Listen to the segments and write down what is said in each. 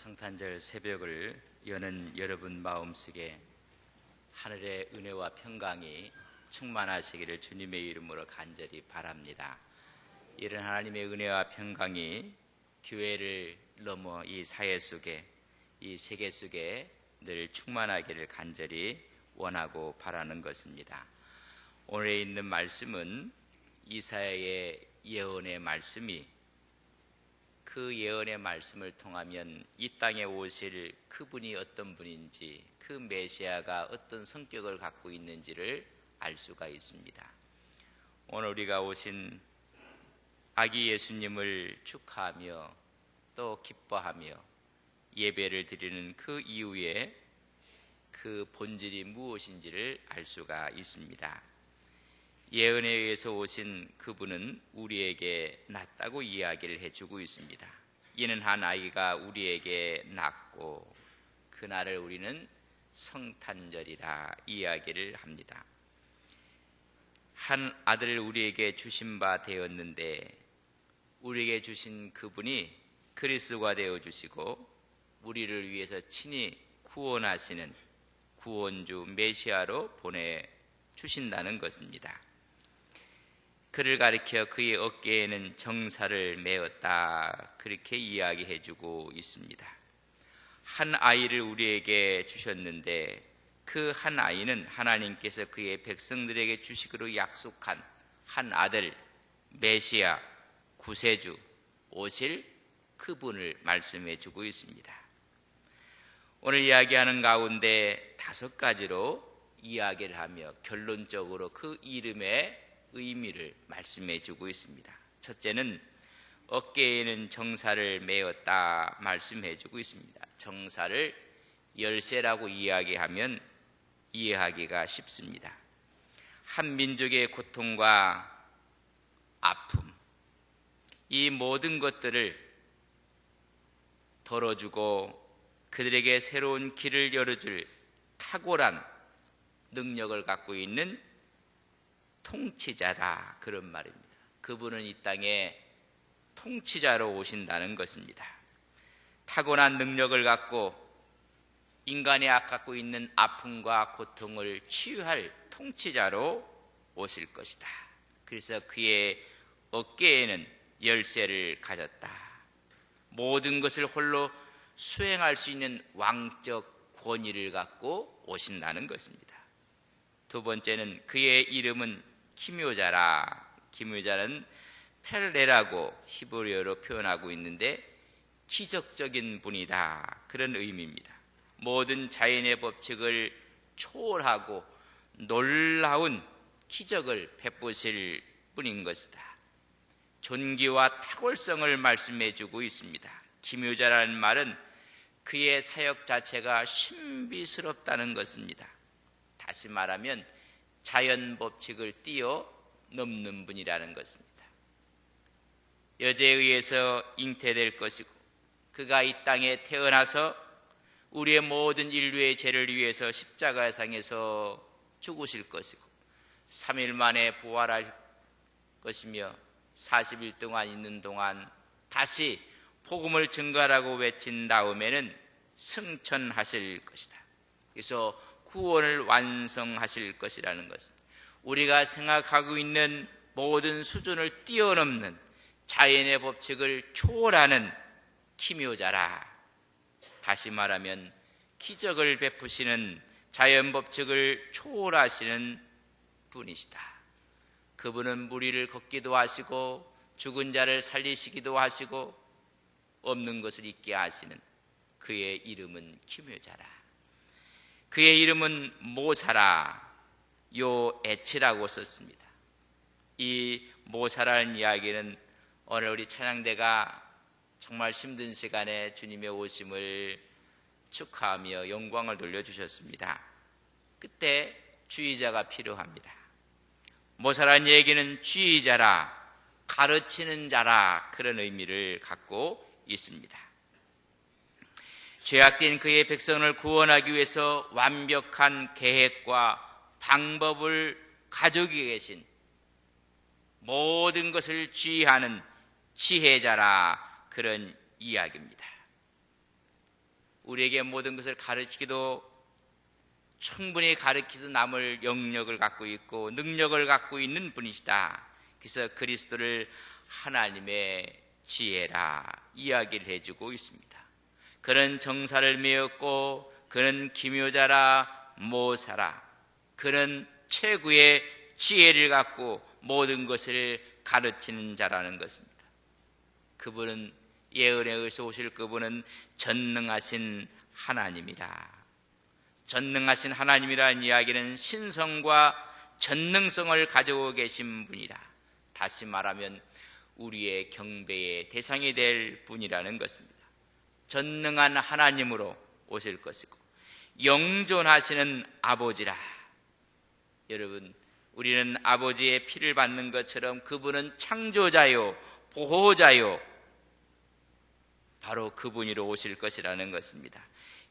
성탄절 새벽을 여는 여러분 마음속에 하늘의 은혜와 평강이 충만하시기를 주님의 이름으로 간절히 바랍니다. 이런 하나님의 은혜와 평강이 교회를 넘어 이 사회 속에, 이 세계 속에 늘 충만하기를 간절히 원하고 바라는 것입니다. 오늘 있는 말씀은 이사야의 예언의 말씀이 그 예언의 말씀을 통하면 이 땅에 오실 그분이 어떤 분인지, 그 메시아가 어떤 성격을 갖고 있는지를 알 수가 있습니다. 오늘 우리가 오신 아기 예수님을 축하하며 또 기뻐하며 예배를 드리는 그 이후에 그 본질이 무엇인지를 알 수가 있습니다. 예언에 의해서 오신 그분은 우리에게 낳았다고 이야기를 해주고 있습니다. 이는 한 아이가 우리에게 낳고 그날을 우리는 성탄절이라 이야기를 합니다. 한 아들을 우리에게 주신 바 되었는데 우리에게 주신 그분이 그리스도가 되어주시고 우리를 위해서 친히 구원하시는 구원주 메시아로 보내주신다는 것입니다. 그를 가리켜 그의 어깨에는 정사를 메었다, 그렇게 이야기해주고 있습니다. 한 아이를 우리에게 주셨는데 그 한 아이는 하나님께서 그의 백성들에게 주시기로 약속한 한 아들, 메시아, 구세주, 오실 그분을 말씀해주고 있습니다. 오늘 이야기하는 가운데 5가지로 이야기를 하며 결론적으로 그 이름의 의미를 말씀해 주고 있습니다. 첫째는 어깨에는 정사를 메었다 말씀해 주고 있습니다. 정사를 열쇠라고 이야기하면 이해하기가 쉽습니다. 한 민족의 고통과 아픔, 이 모든 것들을 덜어주고 그들에게 새로운 길을 열어줄 탁월한 능력을 갖고 있는 통치자라, 그런 말입니다. 그분은 이 땅에 통치자로 오신다는 것입니다. 타고난 능력을 갖고 인간이 갖고 있는 아픔과 고통을 치유할 통치자로 오실 것이다. 그래서 그의 어깨에는 열쇠를 가졌다. 모든 것을 홀로 수행할 수 있는 왕적 권위를 갖고 오신다는 것입니다. 두 번째는 그의 이름은 기묘자라. 기묘자는 펠레라고 히브리어로 표현하고 있는데 기적적인 분이다, 그런 의미입니다. 모든 자연의 법칙을 초월하고 놀라운 기적을 베푸실 분인 것이다. 존귀와 탁월성을 말씀해 주고 있습니다. 기묘자라는 말은 그의 사역 자체가 신비스럽다는 것입니다. 다시 말하면 자연 법칙을 뛰어넘는 분이라는 것입니다. 여자에 의해서 잉태될 것이고 그가 이 땅에 태어나서 우리의 모든 인류의 죄를 위해서 십자가상에서 죽으실 것이고 3일 만에 부활할 것이며 40일 동안 있는 동안 다시 복음을 증거하라고 외친 다음에는 승천하실 것이다. 그래서 구원을 완성하실 것이라는 것입니다. 우리가 생각하고 있는 모든 수준을 뛰어넘는 자연의 법칙을 초월하는 기묘자라. 다시 말하면 기적을 베푸시는 자연 법칙을 초월하시는 분이시다. 그분은 무리를 걷기도 하시고 죽은 자를 살리시기도 하시고 없는 것을 있게 하시는 그의 이름은 기묘자라. 그의 이름은 모사라, 요에치라고 썼습니다. 이 모사라는 이야기는 오늘 우리 찬양대가 정말 힘든 시간에 주님의 오심을 축하하며 영광을 돌려주셨습니다. 그때 주의자가 필요합니다. 모사라는 얘기는 주의자라, 가르치는 자라, 그런 의미를 갖고 있습니다. 죄악된 그의 백성을 구원하기 위해서 완벽한 계획과 방법을 가지고 계신 모든 것을 지휘하는 지혜자라, 그런 이야기입니다. 우리에게 모든 것을 가르치기도 충분히 가르치도 남을 영역을 갖고 있고 능력을 갖고 있는 분이시다. 그래서 그리스도를 하나님의 지혜라 이야기를 해주고 있습니다. 그는 정사를 메었고 그는 기묘자라 모사라. 그는 최고의 지혜를 갖고 모든 것을 가르치는 자라는 것입니다. 그분은 예언에 의해서 오실 그분은 전능하신 하나님이라. 전능하신 하나님이라는 이야기는 신성과 전능성을 가지고 계신 분이라. 다시 말하면 우리의 경배의 대상이 될 분이라는 것입니다. 전능한 하나님으로 오실 것이고 영존하시는 아버지라. 여러분, 우리는 아버지의 피를 받는 것처럼 그분은 창조자요 보호자요 바로 그분이로 오실 것이라는 것입니다.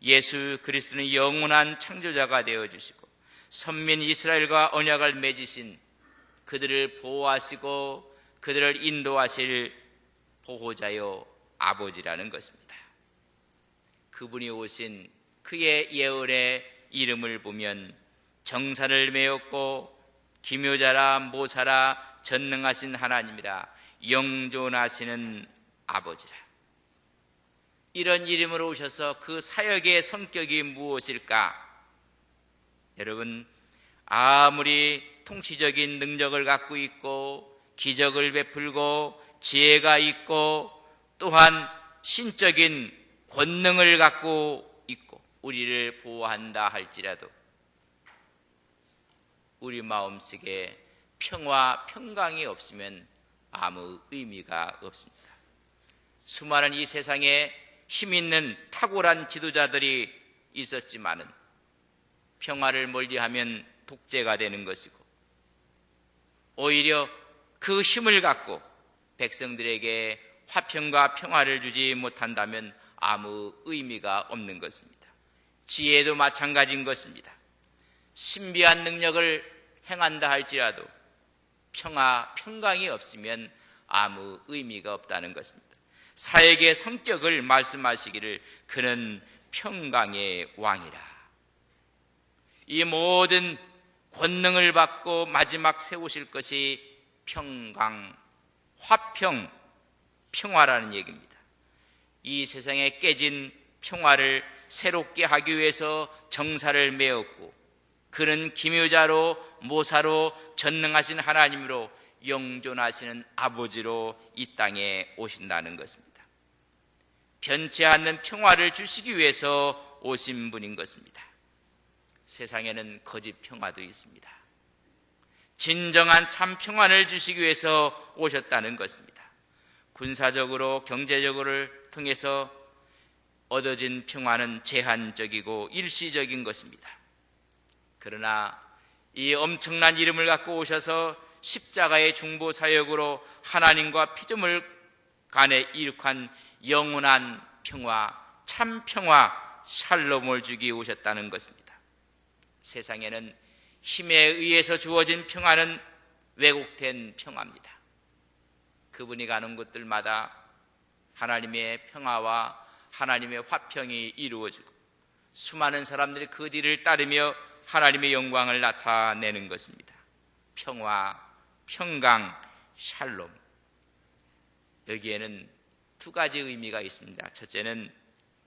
예수 그리스도는 영원한 창조자가 되어주시고 선민 이스라엘과 언약을 맺으신 그들을 보호하시고 그들을 인도하실 보호자요 아버지라는 것입니다. 그분이 오신 그의 예언의 이름을 보면 정사를 메었고 기묘자라 모사라 전능하신 하나님이라 영존하시는 아버지라. 이런 이름으로 오셔서 그 사역의 성격이 무엇일까? 여러분, 아무리 통치적인 능력을 갖고 있고 기적을 베풀고 지혜가 있고 또한 신적인 권능을 갖고 있고 우리를 보호한다 할지라도 우리 마음속에 평화, 평강이 없으면 아무 의미가 없습니다. 수많은 이 세상에 힘있는 탁월한 지도자들이 있었지만은 평화를 멀리하면 독재가 되는 것이고 오히려 그 힘을 갖고 백성들에게 화평과 평화를 주지 못한다면 아무 의미가 없는 것입니다. 지혜도 마찬가지인 것입니다. 신비한 능력을 행한다 할지라도 평화, 평강이 없으면 아무 의미가 없다는 것입니다. 사역의 성격을 말씀하시기를 그는 평강의 왕이라. 이 모든 권능을 받고 마지막 세우실 것이 평강, 화평, 평화라는 얘기입니다. 이 세상에 깨진 평화를 새롭게 하기 위해서 정사를 메었고 그는 기묘자로 모사로 전능하신 하나님으로 영존하시는 아버지로 이 땅에 오신다는 것입니다. 변치 않는 평화를 주시기 위해서 오신 분인 것입니다. 세상에는 거짓 평화도 있습니다. 진정한 참 평화를 주시기 위해서 오셨다는 것입니다. 군사적으로 경제적으로 통해서 얻어진 평화는 제한적이고 일시적인 것입니다. 그러나 이 엄청난 이름을 갖고 오셔서 십자가의 중보 사역으로 하나님과 피조물 간에 이룩한 영원한 평화, 참 평화, 샬롬을 주기 오셨다는 것입니다. 세상에는 힘에 의해서 주어진 평화는 왜곡된 평화입니다. 그분이 가는 곳들마다 하나님의 평화와 하나님의 화평이 이루어지고 수많은 사람들이 그 뒤를 따르며 하나님의 영광을 나타내는 것입니다. 평화, 평강, 샬롬. 여기에는 두 가지 의미가 있습니다. 첫째는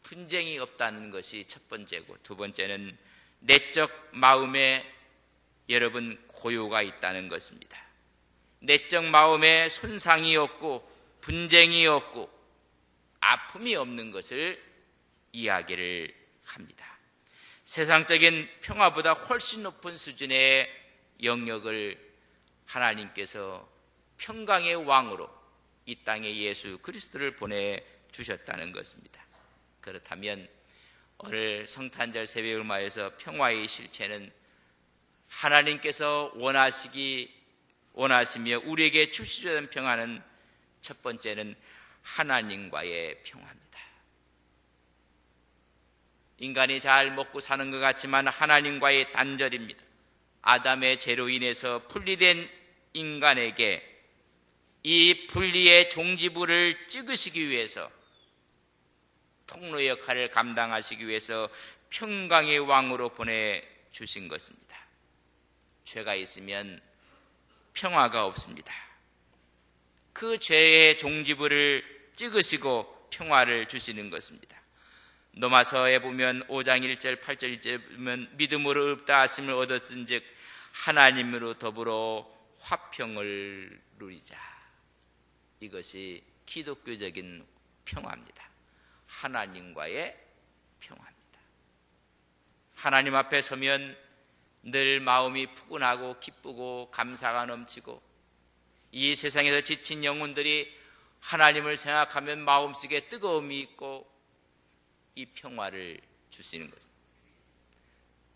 분쟁이 없다는 것이 첫 번째고 두 번째는 내적 마음에 여러분 고요가 있다는 것입니다. 내적 마음에 손상이 없고 분쟁이 없고 아픔이 없는 것을 이야기를 합니다. 세상적인 평화보다 훨씬 높은 수준의 영역을 하나님께서 평강의 왕으로 이 땅에 예수 그리스도를 보내주셨다는 것입니다. 그렇다면 오늘 성탄절 새벽 음화에서 평화의 실체는 하나님께서 원하시며 우리에게 주시려는 평화는 첫 번째는 하나님과의 평화입니다. 인간이 잘 먹고 사는 것 같지만 하나님과의 단절입니다. 아담의 죄로 인해서 분리된 인간에게 이 분리의 종지부를 찍으시기 위해서 통로 역할을 감당하시기 위해서 평강의 왕으로 보내주신 것입니다. 죄가 있으면 평화가 없습니다. 그 죄의 종지부를 찍으시고 평화를 주시는 것입니다. 로마서에 보면 5장 1절 8절 1절 보면 믿음으로 의롭다 하심을 얻었은즉 하나님으로 더불어 화평을 누리자. 이것이 기독교적인 평화입니다. 하나님과의 평화입니다. 하나님 앞에 서면 늘 마음이 푸근하고 기쁘고 감사가 넘치고 이 세상에서 지친 영혼들이 하나님을 생각하면 마음속에 뜨거움이 있고 이 평화를 주시는 거죠.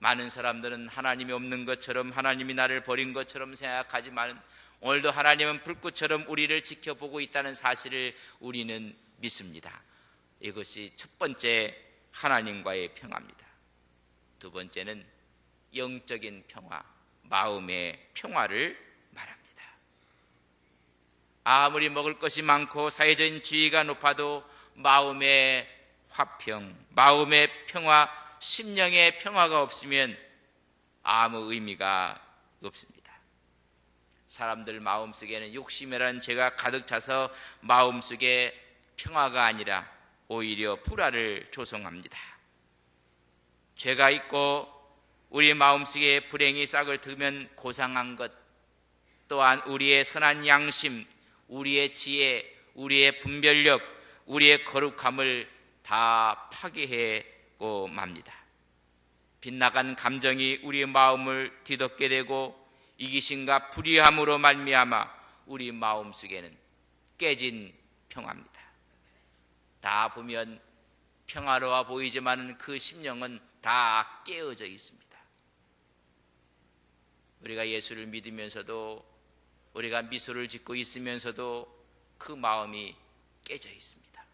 많은 사람들은 하나님이 없는 것처럼 하나님이 나를 버린 것처럼 생각하지만 오늘도 하나님은 불꽃처럼 우리를 지켜보고 있다는 사실을 우리는 믿습니다. 이것이 첫 번째 하나님과의 평화입니다. 두 번째는 영적인 평화, 마음의 평화를 말합니다. 아무리 먹을 것이 많고 사회적인 지위가 높아도 마음의 화평, 마음의 평화, 심령의 평화가 없으면 아무 의미가 없습니다. 사람들 마음속에는 욕심이라는 죄가 가득 차서 마음속에 평화가 아니라 오히려 불화를 조성합니다. 죄가 있고 우리 마음속에 불행이 싹을 트면 고상한 것, 또한 우리의 선한 양심, 우리의 지혜, 우리의 분별력, 우리의 거룩함을 다 파괴하고 맙니다. 빗나간 감정이 우리의 마음을 뒤덮게 되고 이기심과 불의함으로 말미암아 우리 마음속에는 깨진 평화입니다. 다 보면 평화로워 보이지만 그 심령은 다 깨어져 있습니다. 우리가 예수를 믿으면서도 우리가 미소를 짓고 있으면서도 그 마음이 깨져 있습니다.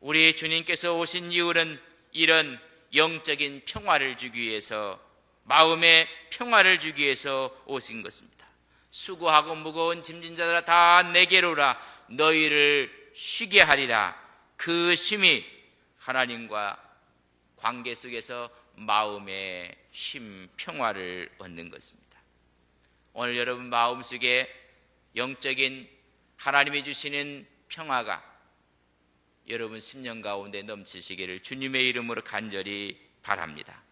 우리 주님께서 오신 이유는 이런 영적인 평화를 주기 위해서, 마음의 평화를 주기 위해서 오신 것입니다. 수고하고 무거운 짐진 자들아 다 내게로 오라, 너희를 쉬게 하리라. 그 쉼이 하나님과 관계 속에서 마음의 쉼, 평화를 얻는 것입니다. 오늘 여러분 마음속에 영적인 하나님이 주시는 평화가 여러분 심령 가운데 넘치시기를 주님의 이름으로 간절히 바랍니다.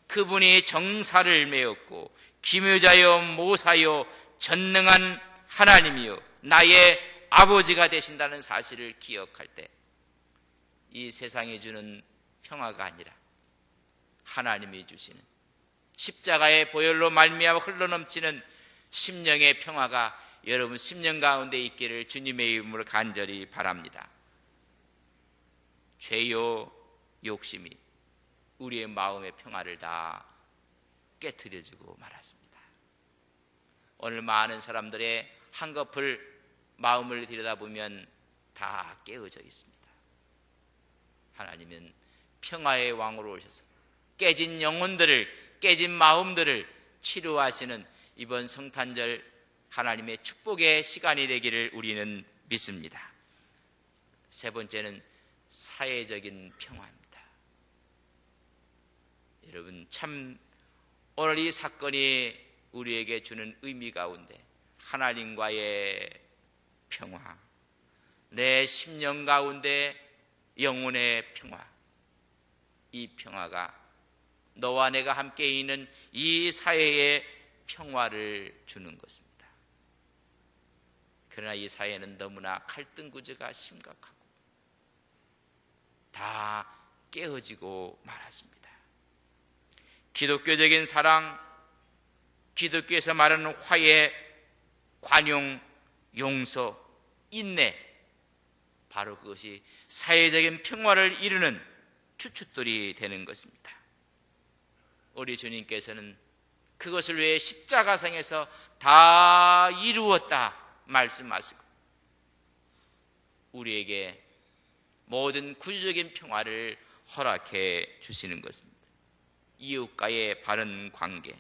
그분이 정사를 메었고 기묘자여 모사여 전능한 하나님이요 나의 아버지가 되신다는 사실을 기억할 때 이 세상이 주는 평화가 아니라 하나님이 주시는 십자가의 보혈로 말미암아 흘러넘치는 심령의 평화가 여러분 심령 가운데 있기를 주님의 이름으로 간절히 바랍니다. 죄요 욕심이 우리의 마음의 평화를 다 깨트려주고 말았습니다. 오늘 많은 사람들의 한꺼풀 마음을 들여다보면 다 깨어져 있습니다. 하나님은 평화의 왕으로 오셔서 깨진 영혼들을, 깨진 마음들을 치료하시는 이번 성탄절 하나님의 축복의 시간이 되기를 우리는 믿습니다. 세 번째는 사회적인 평화입니다. 여러분 참 오늘 이 사건이 우리에게 주는 의미 가운데 하나님과의 평화, 내 심령 가운데 영혼의 평화, 이 평화가 너와 내가 함께 있는 이 사회에 평화를 주는 것입니다. 그러나 이 사회는 너무나 갈등 구조가 심각하고 다 깨어지고 말았습니다. 기독교적인 사랑, 기독교에서 말하는 화해, 관용, 용서, 인내, 바로 그것이 사회적인 평화를 이루는 주춧돌이 되는 것입니다. 우리 주님께서는 그것을 위해 십자가상에서 다 이루었다 말씀하시고 우리에게 모든 구조적인 평화를 허락해 주시는 것입니다. 이웃과의 바른 관계,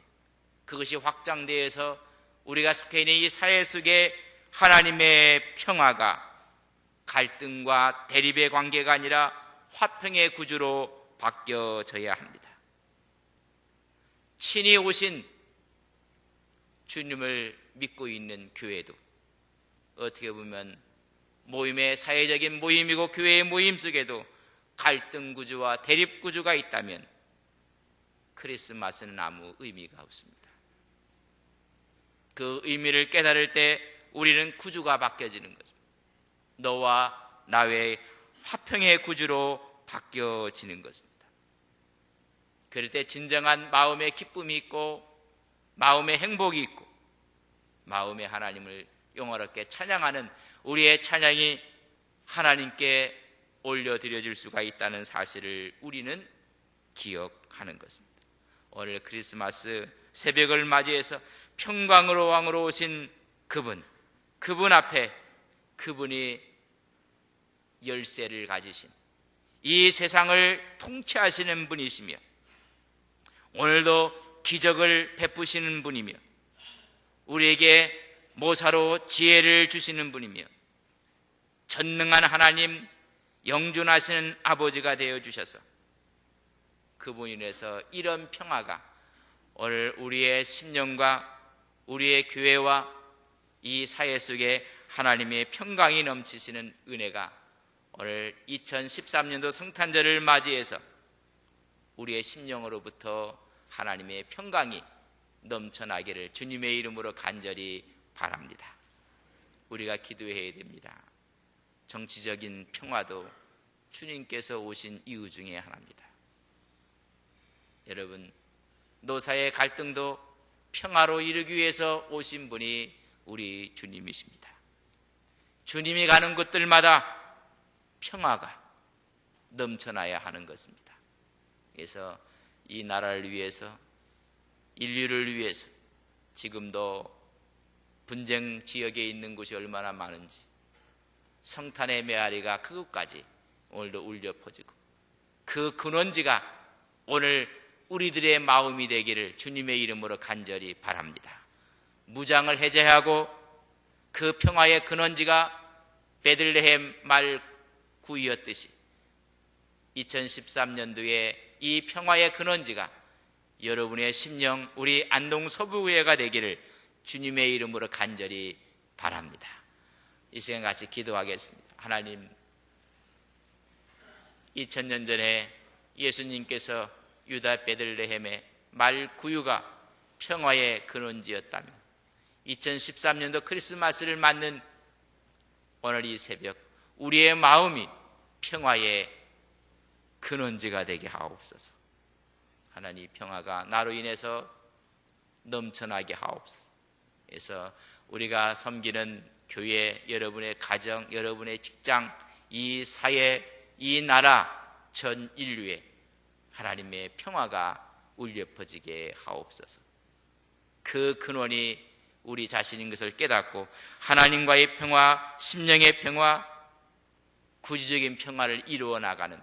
그것이 확장되어서 우리가 속해 있는 이 사회 속에 하나님의 평화가 갈등과 대립의 관계가 아니라 화평의 구주로 바뀌어져야 합니다. 친히 오신 주님을 믿고 있는 교회도 어떻게 보면 모임의 사회적인 모임이고 교회의 모임 속에도 갈등 구조와 대립 구조가 있다면 크리스마스는 아무 의미가 없습니다. 그 의미를 깨달을 때 우리는 구주가 바뀌어지는 것입니다. 너와 나의 화평의 구주로 바뀌어지는 것입니다. 그럴 때 진정한 마음의 기쁨이 있고 마음의 행복이 있고 마음의 하나님을 영화롭게 찬양하는 우리의 찬양이 하나님께 올려드려질 수가 있다는 사실을 우리는 기억하는 것입니다. 오늘 크리스마스 새벽을 맞이해서 평강으로 왕으로 오신 그분 앞에 그분이 열쇠를 가지신 이 세상을 통치하시는 분이시며 오늘도 기적을 베푸시는 분이며 우리에게 모사로 지혜를 주시는 분이며 전능한 하나님 영존하시는 아버지가 되어주셔서 그분이 인해서 이런 평화가 오늘 우리의 심령과 우리의 교회와 이 사회 속에 하나님의 평강이 넘치시는 은혜가 오늘 2013년도 성탄절을 맞이해서 우리의 심령으로부터 하나님의 평강이 넘쳐나기를 주님의 이름으로 간절히 바랍니다. 우리가 기도해야 됩니다. 정치적인 평화도 주님께서 오신 이유 중에 하나입니다. 여러분, 노사의 갈등도 평화로 이루기 위해서 오신 분이 우리 주님이십니다. 주님이 가는 곳들마다 평화가 넘쳐나야 하는 것입니다. 그래서 이 나라를 위해서 인류를 위해서 지금도 분쟁 지역에 있는 곳이 얼마나 많은지 성탄의 메아리가 그곳까지 오늘도 울려 퍼지고 그 근원지가 오늘 우리들의 마음이 되기를 주님의 이름으로 간절히 바랍니다. 무장을 해제하고 그 평화의 근원지가 베들레헴 말구이였듯이 2013년도에 이 평화의 근원지가 여러분의 심령 우리 안동 서부교회가 되기를 주님의 이름으로 간절히 바랍니다. 이 시간 같이 기도하겠습니다. 하나님, 2000년 전에 예수님께서 유다 베들레헴의 말구유가 평화의 근원지였다면 2013년도 크리스마스를 맞는 오늘 이 새벽 우리의 마음이 평화의 근원지가 되게 하옵소서. 하나님, 평화가 나로 인해서 넘쳐나게 하옵소서. 그래서 우리가 섬기는 교회, 여러분의 가정, 여러분의 직장, 이 사회, 이 나라, 전 인류에 하나님의 평화가 울려 퍼지게 하옵소서. 그 근원이 우리 자신인 것을 깨닫고 하나님과의 평화, 심령의 평화, 구주적인 평화를 이루어 나가는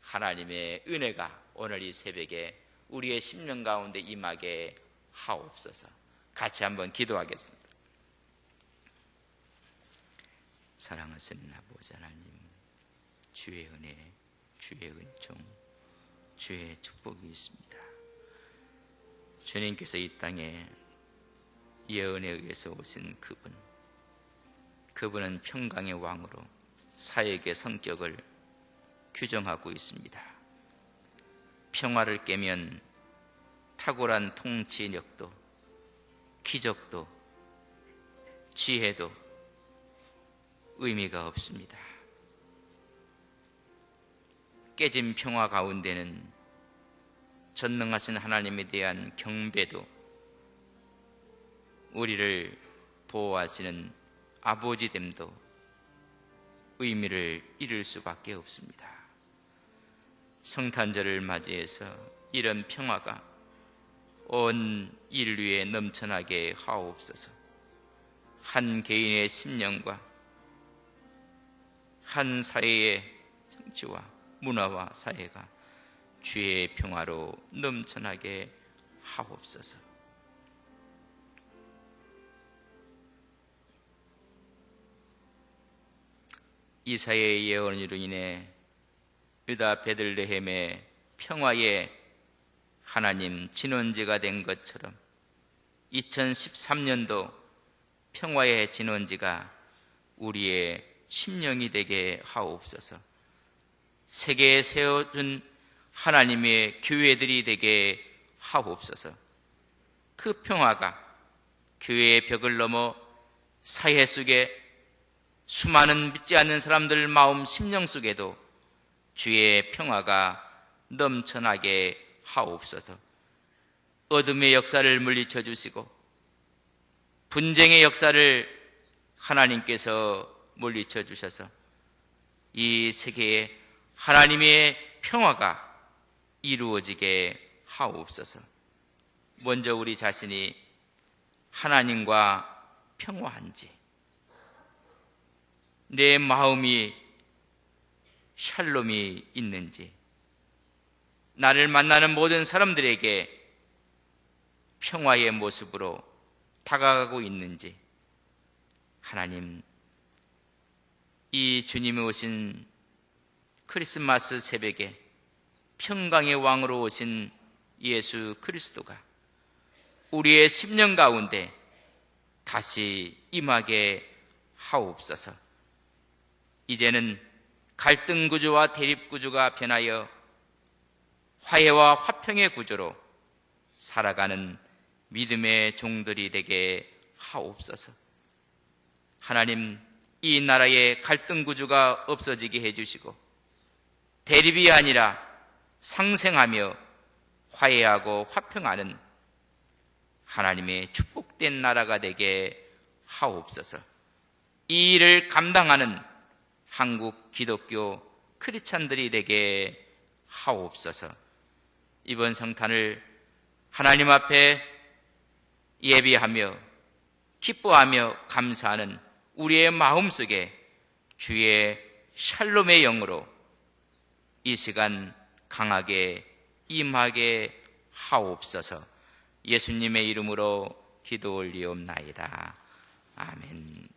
하나님의 은혜가 오늘 이 새벽에 우리의 심령 가운데 임하게 하옵소서. 같이 한번 기도하겠습니다. 사랑하시는 아버지 하나님, 주의 은혜, 주의 은총, 주의 축복이 있습니다. 주님께서 이 땅에 예언에 의해서 오신 그분은 평강의 왕으로 사역의 성격을 규정하고 있습니다. 평화를 깨면 탁월한 통치력도, 기적도, 지혜도 의미가 없습니다. 깨진 평화 가운데는 전능하신 하나님에 대한 경배도, 우리를 보호하시는 아버지됨도 의미를 잃을 수밖에 없습니다. 성탄절을 맞이해서 이런 평화가 온 인류에 넘쳐나게 하옵소서. 한 개인의 심령과 한 사회의 정치와 문화와 사회가 주의 평화로 넘쳐나게 하옵소서. 이사야의 예언으로 인해 유다 베들레헴의 평화의 하나님 진원지가 된 것처럼 2013년도 평화의 진원지가 우리의 심령이 되게 하옵소서. 세계에 세워준 하나님의 교회들이 되게 하옵소서. 그 평화가 교회의 벽을 넘어 사회 속에 수많은 믿지 않는 사람들 마음 심령 속에도 주의 평화가 넘쳐나게 하옵소서. 어둠의 역사를 물리쳐 주시고 분쟁의 역사를 하나님께서 물리쳐 주셔서 이 세계에 하나님의 평화가 이루어지게 하옵소서. 먼저 우리 자신이 하나님과 평화한지, 내 마음이 샬롬이 있는지, 나를 만나는 모든 사람들에게 평화의 모습으로 다가가고 있는지, 하나님, 이 주님이 오신 크리스마스 새벽에 평강의 왕으로 오신 예수 그리스도가 우리의 심령 가운데 다시 임하게 하옵소서. 이제는 갈등 구조와 대립 구조가 변하여 화해와 화평의 구조로 살아가는 믿음의 종들이 되게 하옵소서. 하나님, 이 나라의 갈등 구조가 없어지게 해주시고 대립이 아니라 상생하며 화해하고 화평하는 하나님의 축복된 나라가 되게 하옵소서. 이 일을 감당하는 한국 기독교 크리스찬들이 되게 하옵소서. 이번 성탄을 하나님 앞에 예비하며 기뻐하며 감사하는 우리의 마음속에 주의 샬롬의 영으로 이 시간 강하게 임하게 하옵소서. 예수님의 이름으로 기도 올리옵나이다. 아멘.